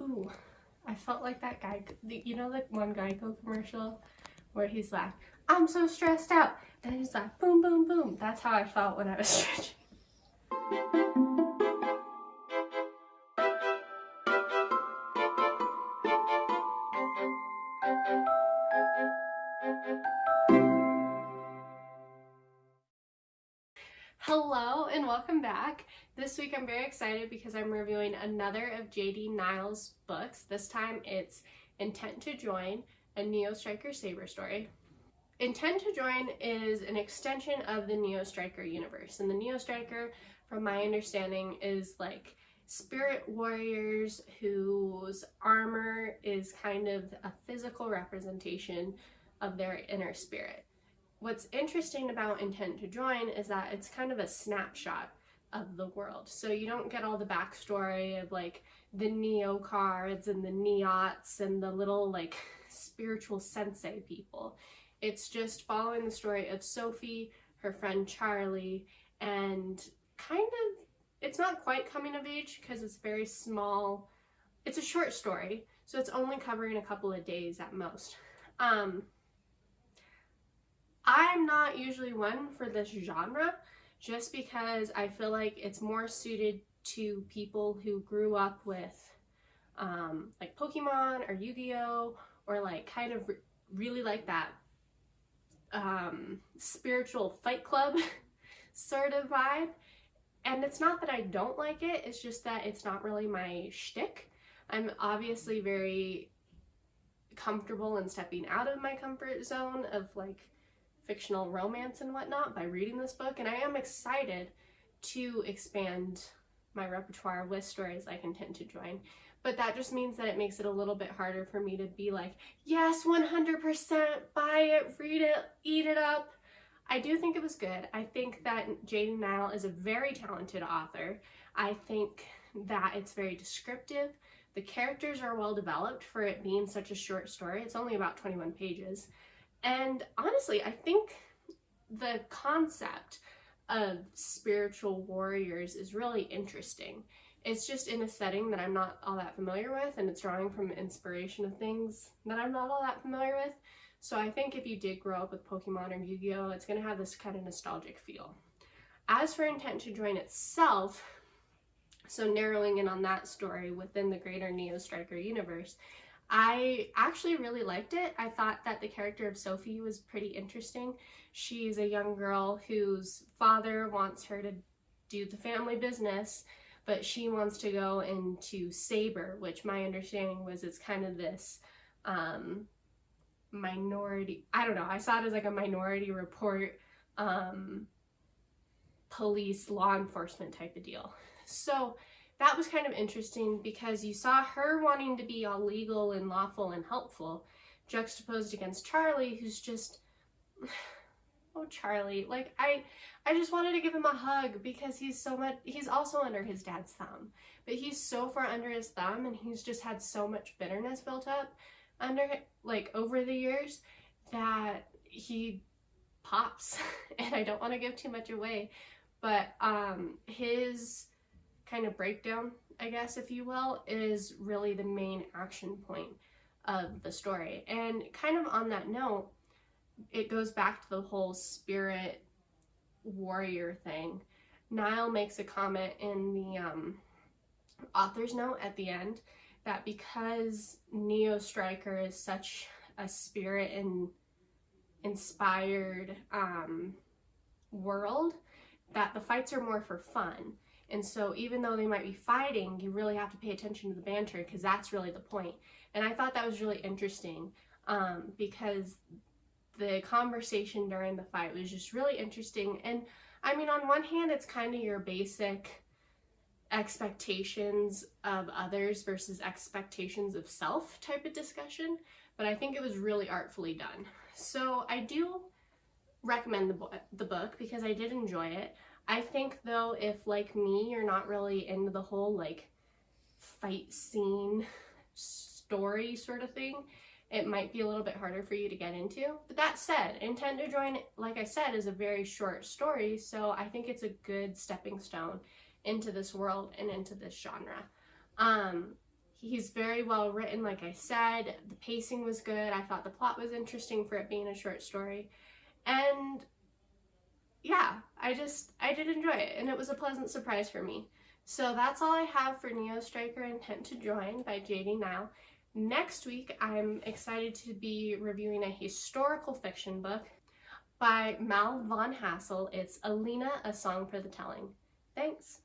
Ooh, I felt like that guy, you know, the one Geico commercial where he's like, I'm so stressed out, and he's like, boom, boom, boom. That's how I felt when I was stretching. Hello and welcome back. This week I'm very excited because I'm reviewing another of JD Nyle's books. This time it's Intent to Join, a Neostriker saber story. Intent to Join is an extension of the Neostriker universe, and the Neostriker, from my understanding, is like spirit warriors whose armor is kind of a physical representation of their inner spirit. What's interesting about Intent to Join is that it's kind of a snapshot of the world. So you don't get all the backstory of like the Neo cards and the Neots and the little like spiritual sensei people. It's just following the story of Sophie, her friend Charlie, and kind of, it's not quite coming of age because it's very small. It's a short story, so it's only covering a couple of days at most. I'm not usually one for this genre just because I feel like it's more suited to people who grew up with like Pokemon or Yu-Gi-Oh! Or like kind of really like that spiritual Fight Club sort of vibe. And it's not that I don't like it, it's just that it's not really my shtick. I'm obviously very comfortable in stepping out of my comfort zone of like fictional romance and whatnot by reading this book, and I am excited to expand my repertoire with stories like Intent to Join, but that just means that it makes it a little bit harder for me to be like, yes, 100% buy it, read it, eat it up. I do think it was good. I think that JD Nyle is a very talented author. I think that it's very descriptive. The characters are well developed for it being such a short story. It's only about 21 pages. And honestly, I think the concept of spiritual warriors is really interesting. It's just in a setting that I'm not all that familiar with, and it's drawing from inspiration of things that I'm not all that familiar with. So I think if you did grow up with Pokemon or Yu-Gi-Oh!, it's going to have this kind of nostalgic feel. As for Intent to Join itself, so narrowing in on that story within the greater Neostriker universe, I actually really liked it. I thought that the character of Sophie was pretty interesting. She's a young girl whose father wants her to do the family business, but she wants to go into saber, which my understanding was it's kind of this minority, I don't know, I saw it as like a Minority Report police law enforcement type of deal. So that was kind of interesting because you saw her wanting to be all legal and lawful and helpful, juxtaposed against Charlie, who's just, oh Charlie, like I just wanted to give him a hug because he's also under his dad's thumb, but he's so far under his thumb and he's just had so much bitterness built up over the years that he pops. And I don't want to give too much away, but his kind of breakdown, I guess, if you will, is really the main action point of the story. And kind of on that note, it goes back to the whole spirit warrior thing. Nyle makes a comment in the author's note at the end that because Neostriker is such a spirit and inspired world, that the fights are more for fun. And so even though they might be fighting, you really have to pay attention to the banter because that's really the point. And I thought that was really interesting because the conversation during the fight was just really interesting. And I mean, on one hand, it's kind of your basic expectations of others versus expectations of self type of discussion, but I think it was really artfully done. So I do recommend the book because I did enjoy it. I think though, if like me, you're not really into the whole like fight scene story sort of thing, it might be a little bit harder for you to get into. But that said, Intent to Join, like I said, is a very short story, so I think it's a good stepping stone into this world and into this genre. He's very well written, like I said. The pacing was good. I thought the plot was interesting for it being a short story. And yeah, I did enjoy it, and it was a pleasant surprise for me. So that's all I have for Neostriker Intent to Join by JD Nyle. Next week, I'm excited to be reviewing a historical fiction book by Mal von Hassel. It's Alina, A Song for the Telling. Thanks.